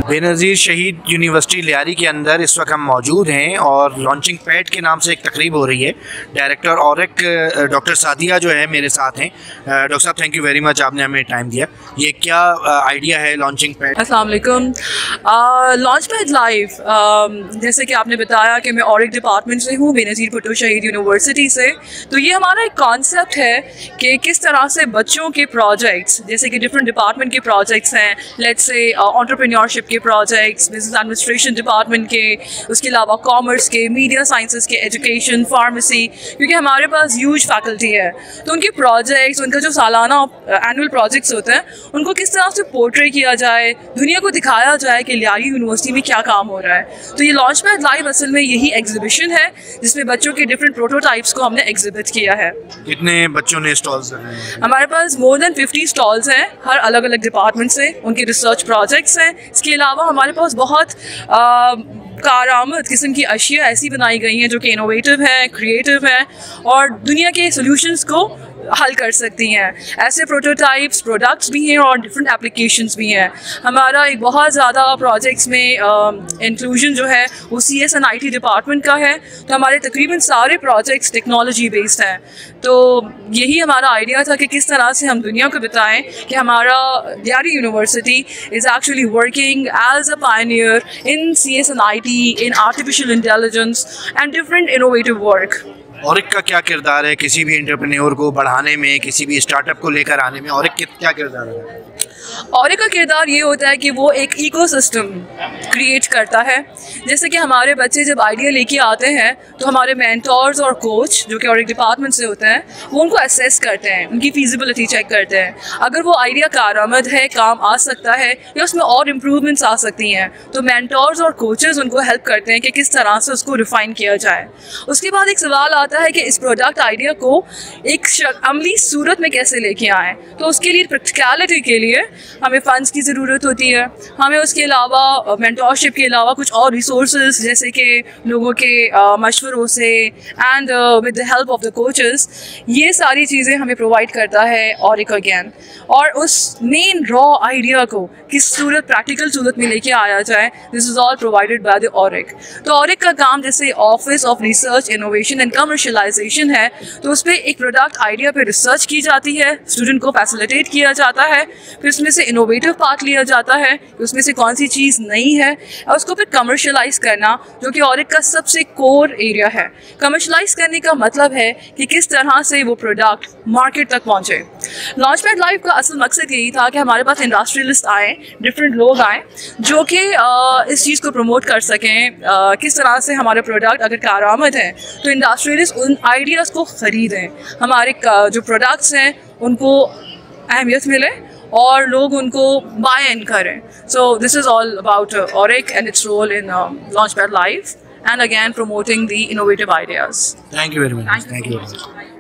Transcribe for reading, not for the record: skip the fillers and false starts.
बेनज़ीर शहीद यूनिवर्सिटी लियारी के अंदर इस वक्त हम मौजूद हैं और लॉन्चिंग पैड के नाम से एक तकरीब हो रही है। डायरेक्टर ऑरिक डॉक्टर सादिया जो है मेरे साथ हैं। डॉक्टर साहब, थैंक यू वेरी मच, आपने हमें टाइम दिया। ये क्या आइडिया है लॉन्चिंग पैड? अस्सलाम वालेकुम। लॉन्च पैड लाइव, जैसे कि आपने बताया कि मैं ऑरिक डिपार्टमेंट से हूँ, बेनज़ीर भुट्टो शहीद यूनिवर्सिटी से। तो ये हमारा एक कॉन्सेप्ट है कि किस तरह से बच्चों के प्रोजेक्ट्स, जैसे कि डिफरेंट डिपार्टमेंट के प्रोजेक्ट्स हैं, लेट्स से एंटरप्रेन्योरशिप के प्रोजेक्ट्स, बिजनेस एडमिनिस्ट्रेशन डिपार्टमेंट के, उसके अलावा कॉमर्स के, मीडिया साइंसेस के, एजुकेशन, फार्मेसी, क्योंकि हमारे पास ह्यूज फैकल्टी है। तो उनके प्रोजेक्ट्स, उनका जो सालाना एनुअल प्रोजेक्ट्स होते हैं, उनको किस तरह से पोर्ट्रे किया जाए, दुनिया को दिखाया जाए कि लियारी यूनिवर्सिटी में क्या काम हो रहा है। तो ये लॉन्च पैड लाइव असल में यही एग्जीबिशन है जिसमें बच्चों के डिफरेंट प्रोटोटाइप्स को हमने एग्जिबिट किया है। कितने बच्चों ने स्टॉल्स लगाए? हमारे पास मोर देन 50 स्टॉल्स हैं, हर अलग अलग डिपार्टमेंट से, उनके रिसर्च प्रोजेक्ट्स हैं। इसके अलावा हमारे पास बहुत कारआमद किस्म की अशिया ऐसी बनाई गई हैं जो कि इनोवेटिव है, क्रिएटिव है और दुनिया के सॉल्यूशंस को हल कर सकती हैं। ऐसे प्रोटोटाइप्स, प्रोडक्ट्स भी हैं और डिफरेंट एप्लीकेशंस भी हैं। हमारा एक बहुत ज़्यादा प्रोजेक्ट्स में इंक्लूजन जो है वो CS&IT डिपार्टमेंट का है। तो हमारे तकरीबन सारे प्रोजेक्ट्स टेक्नोलॉजी बेस्ड हैं। तो यही हमारा आइडिया था कि किस तरह से हम दुनिया को बताएं कि हमारा Lyari university is actually working as a pioneer in CS&IT, in artificial intelligence and different innovative work. ORIC का क्या किरदार है किसी भी एंटरप्रेन्योर को बढ़ाने में, किसी भी स्टार्टअप को लेकर आने में? ऑरिक क्या किरदार है? ऑरिक का किरदार ये होता है कि वो एक इकोसिस्टम क्रिएट करता है। जैसे कि हमारे बच्चे जब आइडिया लेके आते हैं तो हमारे मेंटोर्स और कोच जो कि ऑरिक डिपार्टमेंट से होते हैं, वो उनको असेस करते हैं, उनकी फीजिबिलिटी चेक करते हैं। अगर वो आइडिया कारआमद है, काम आ सकता है या उसमें और इम्प्रूवमेंट्स आ सकती हैं, तो मेंटोर्स और कोचेज़ उनको हेल्प करते हैं कि किस तरह से उसको रिफ़ाइन किया जाए। उसके बाद एक सवाल आता है कि इस प्रोडक्ट आइडिया को एक अमली सूरत में कैसे लेके आएँ। तो उसके लिए प्रैक्टिकलिटी के लिए हमें फ़ंड्स की ज़रूरत होती है। हमें उसके अलावा मेंटोरशिप के अलावा कुछ और रिसोर्सेज जैसे कि लोगों के मशवरों से and with the help of the coaches, ये सारी चीज़ें हमें प्रोवाइड करता है ऑरिक अगेन। और उस मेन रॉ आइडिया को किस सूरत, प्रैक्टिकल सूरत में लेके आया जाए, this is all provided by the Auric. तो ऑरिक का काम जैसे office of research, innovation and commercialisation है, तो उस पर एक प्रोडक्ट आइडिया पे रिसर्च की जाती है, स्टूडेंट को फैसिलिटेट किया जाता है, फिर उसमें से इनोवेटिव पार्ट लिया जाता है कि उसमें से कौन सी चीज़ नई है और उसको फिर कमर्शलाइज करना, जो कि ऑरिक का सबसे कोर एरिया है। कमर्शलाइज करने का मतलब है कि किस तरह से वो प्रोडक्ट मार्केट तक पहुँचे। लॉन्च पैड लाइव का असल मकसद यही था कि हमारे पास इंडस्ट्रियलिस्ट आए, डिफरेंट लोग आए जो कि इस चीज़ को प्रमोट कर सकें, किस तरह से हमारे प्रोडक्ट अगर कारआमद हैं तो इंडस्ट्रियलिस्ट उन आइडियाज़ को ख़रीदें, हमारे जो प्रोडक्ट्स हैं उनको अहमियत मिले और लोग उनको बाय इन करें। So this is all about ORIC and its role in launch pad live and again promoting the innovative ideas. Thank you very much. Thank you very much.